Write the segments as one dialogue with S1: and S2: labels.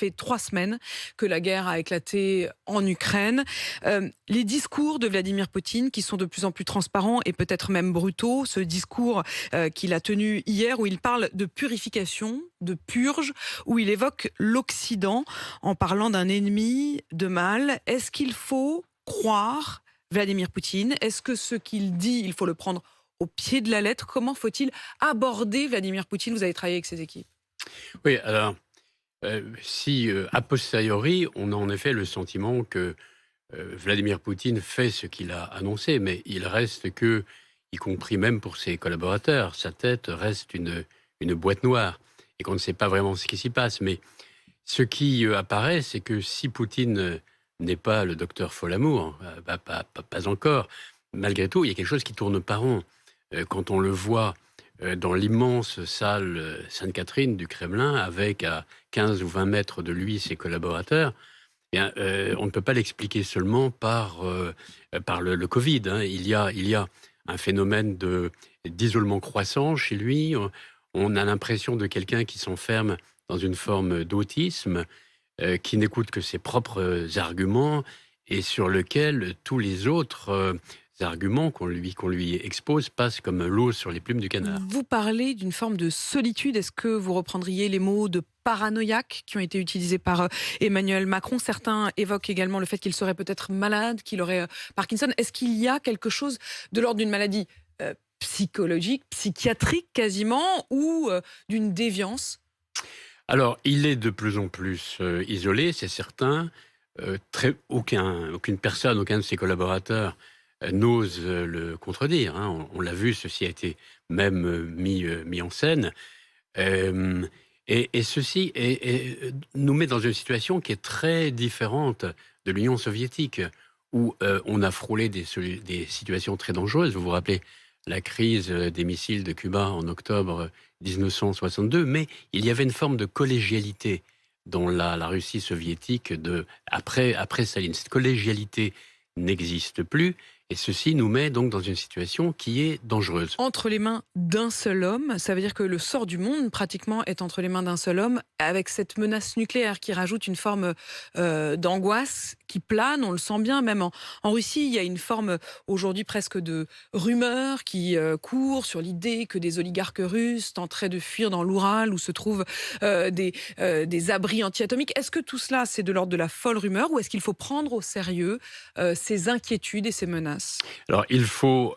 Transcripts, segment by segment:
S1: fait 3 semaines que la guerre a éclaté en Ukraine. Les discours de Vladimir Poutine qui sont de plus en plus transparents et peut-être même brutaux, ce discours qu'il a tenu hier où il parle de purification, de purge, où il évoque l'Occident en parlant d'un ennemi de mal. Est-ce qu'il faut croire Vladimir Poutine? Est-ce que ce qu'il dit, il faut le prendre au pied de la lettre? Comment faut-il aborder Vladimir Poutine? Vous avez travaillé avec ses équipes.
S2: Oui, alors, si, a posteriori, on a en effet le sentiment que, Vladimir Poutine fait ce qu'il a annoncé, mais il reste que, y compris même pour ses collaborateurs, sa tête reste une boîte noire et qu'on ne sait pas vraiment ce qui s'y passe. Mais ce qui, apparaît, c'est que si Poutine, n'est pas le docteur Folamour, pas encore, malgré tout, il y a quelque chose qui tourne pas rond. Quand on le voit dans l'immense salle Sainte-Catherine du Kremlin, avec à 15 ou 20 mètres de lui ses collaborateurs, eh bien, on ne peut pas l'expliquer seulement par le Covid, hein. Il y a un phénomène d'isolement croissant chez lui. On a l'impression de quelqu'un qui s'enferme dans une forme d'autisme, qui n'écoute que ses propres arguments et sur lequel tous les autres arguments qu'on lui expose passent comme l'eau sur les plumes du canard.
S1: Vous parlez d'une forme de solitude. Est-ce que vous reprendriez les mots de paranoïaque qui ont été utilisés par Emmanuel Macron? Certains évoquent également le fait qu'il serait peut-être malade, qu'il aurait Parkinson. Est-ce qu'il y a quelque chose de l'ordre d'une maladie psychologique, psychiatrique quasiment, ou d'une déviance?
S2: Alors, il est de plus en plus isolé, c'est certain. Aucune personne, aucun de ses collaborateurs n'ose le contredire, hein. On l'a vu, ceci a été même mis en scène. Euh, et ceci nous met dans une situation qui est très différente de l'Union soviétique, où on a frôlé des situations très dangereuses. Vous vous rappelez la crise des missiles de Cuba en octobre 1962, mais il y avait une forme de collégialité dans la Russie soviétique après Staline. Cette collégialité n'existe plus, et ceci nous met donc dans une situation qui est dangereuse.
S1: Entre les mains d'un seul homme, ça veut dire que le sort du monde pratiquement est entre les mains d'un seul homme, avec cette menace nucléaire qui rajoute une forme d'angoisse qui plane, on le sent bien, même en Russie, il y a une forme aujourd'hui presque de rumeur qui court sur l'idée que des oligarques russes tenteraient de fuir dans l'Oural où se trouvent des abris anti-atomiques. Est-ce que tout cela, c'est de l'ordre de la folle rumeur, ou est-ce qu'il faut prendre au sérieux ces inquiétudes et ces menaces?
S2: Alors, il faut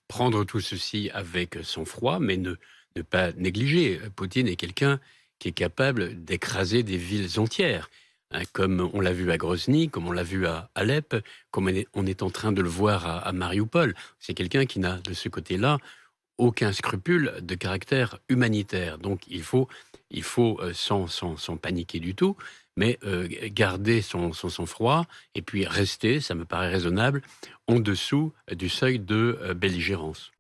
S2: prendre tout ceci avec sang-froid, mais ne pas négliger. Poutine est quelqu'un qui est capable d'écraser des villes entières, hein, comme on l'a vu à Grozny, comme on l'a vu à Alep, comme on est en train de le voir à Mariupol. C'est quelqu'un qui n'a, de ce côté-là, aucun scrupule de caractère humanitaire. Donc, il faut sans paniquer du tout, mais garder son sang-froid et puis rester, ça me paraît raisonnable, en dessous du seuil de belligérance.